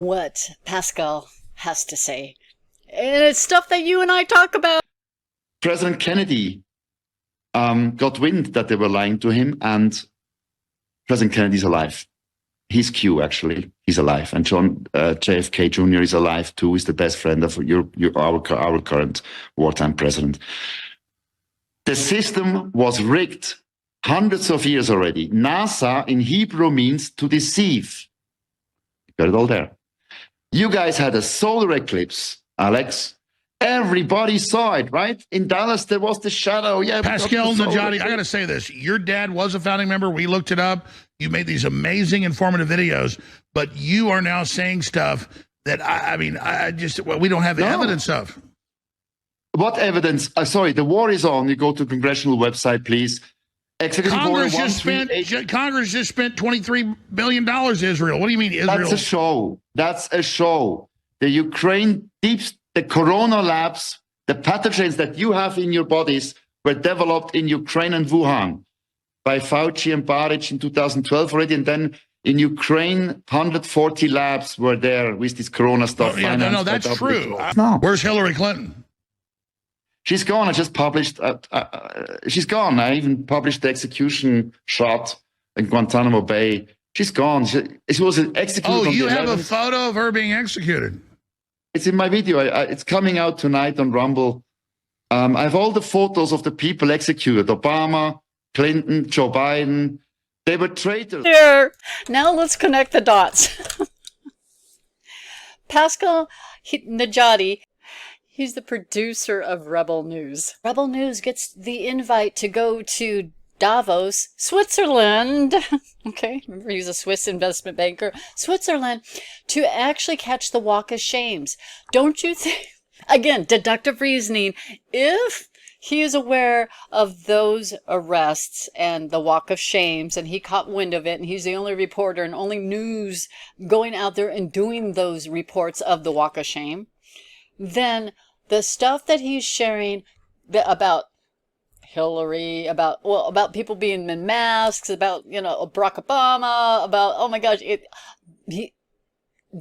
what Pascal has to say. And it's stuff that you and I talk about. President Kennedy got wind that they were lying to him, and President Kennedy's alive. He's Q, actually. He's alive. And John JFK Jr. is alive, too. He's the best friend of our current wartime president. The system was rigged hundreds of years already. NASA in Hebrew means to deceive. You got it all there. You guys had a solar eclipse, Alex. Everybody saw it, right? In Dallas, there was the shadow. Yeah, Pascal Najati, I got to say this. Your dad was a founding member. We looked it up. You made these amazing, informative videos, but you are now saying stuff that, we don't have evidence of. What evidence? Sorry, the war is on. You go to the congressional website, please. Congress just spent $23 billion to Israel. What do you mean, Israel? That's a show. That's a show. The Ukraine the corona labs, the pathogens that you have in your bodies were developed in Ukraine and Wuhan by Fauci and Baric in 2012 already. And then in Ukraine, 140 labs were there with this corona stuff. Oh, yeah, no, that's true. No. Where's Hillary Clinton? She's gone. I just published, she's gone. I even published the execution shot in Guantanamo Bay. She's gone. She was executed. Oh, you have a photo of her being executed? It's in my video. It's coming out tonight on Rumble. I have all the photos of the people executed. Obama, Clinton, Joe Biden. They were traitors. There. Now let's connect the dots. Pascal Najati, he's the producer of Rebel News. Rebel News gets the invite to go to Davos, Switzerland. Okay, remember he's a Swiss investment banker. Switzerland, to actually catch the Walk of Shames. Don't you think, again, deductive reasoning, if he is aware of those arrests and the Walk of Shames, and he caught wind of it, and he's the only reporter and only news going out there and doing those reports of the Walk of Shame, then the stuff that he's sharing about Hillary, about people being in masks, about, Barack Obama, about, oh my gosh,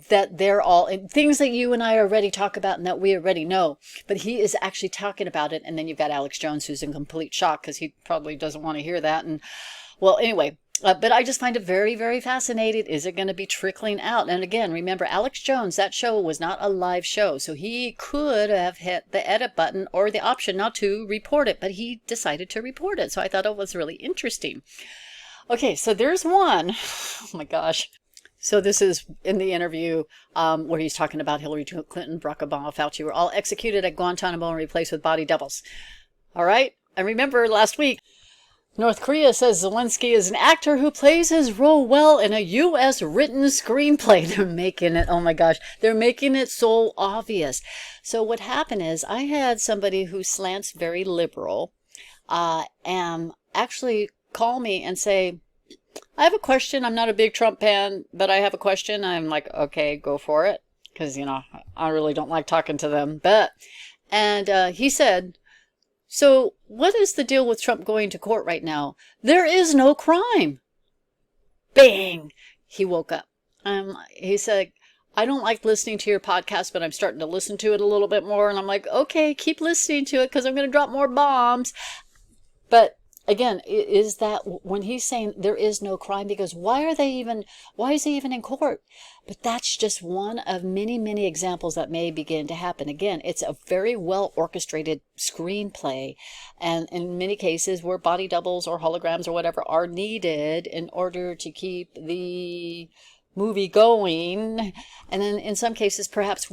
that they're all things that you and I already talk about and that we already know, but he is actually talking about it. And then you've got Alex Jones, who's in complete shock because he probably doesn't want to hear that. And well, anyway, but I just find it very, very fascinating. Is it going to be trickling out? And again, remember, Alex Jones, that show was not a live show. So he could have hit the edit button or the option not to report it, but he decided to report it. So I thought it was really interesting. Okay, so there's one. Oh my gosh. So this is in the interview where he's talking about Hillary Clinton, Barack Obama, Fauci were all executed at Guantanamo and replaced with body doubles. All right. And remember last week, North Korea says Zelensky is an actor who plays his role well in a U.S. written screenplay. They're making it, oh my gosh, they're making it so obvious. So what happened is I had somebody who slants very liberal and actually call me and say, I have a question. I'm not a big Trump fan, but I have a question. I'm like, okay, go for it. Because, I really don't like talking to them. And he said, so what is the deal with Trump going to court right now? There is no crime. Bang! He woke up. He said, I don't like listening to your podcast, but I'm starting to listen to it a little bit more. And I'm like, okay, keep listening to it because I'm going to drop more bombs. But again, is that when he's saying there is no crime, because why is he even in court? But that's just one of many, many examples that may begin to happen. Again, it's a very well orchestrated screenplay. And in many cases where body doubles or holograms or whatever are needed in order to keep the movie going. And then in some cases, perhaps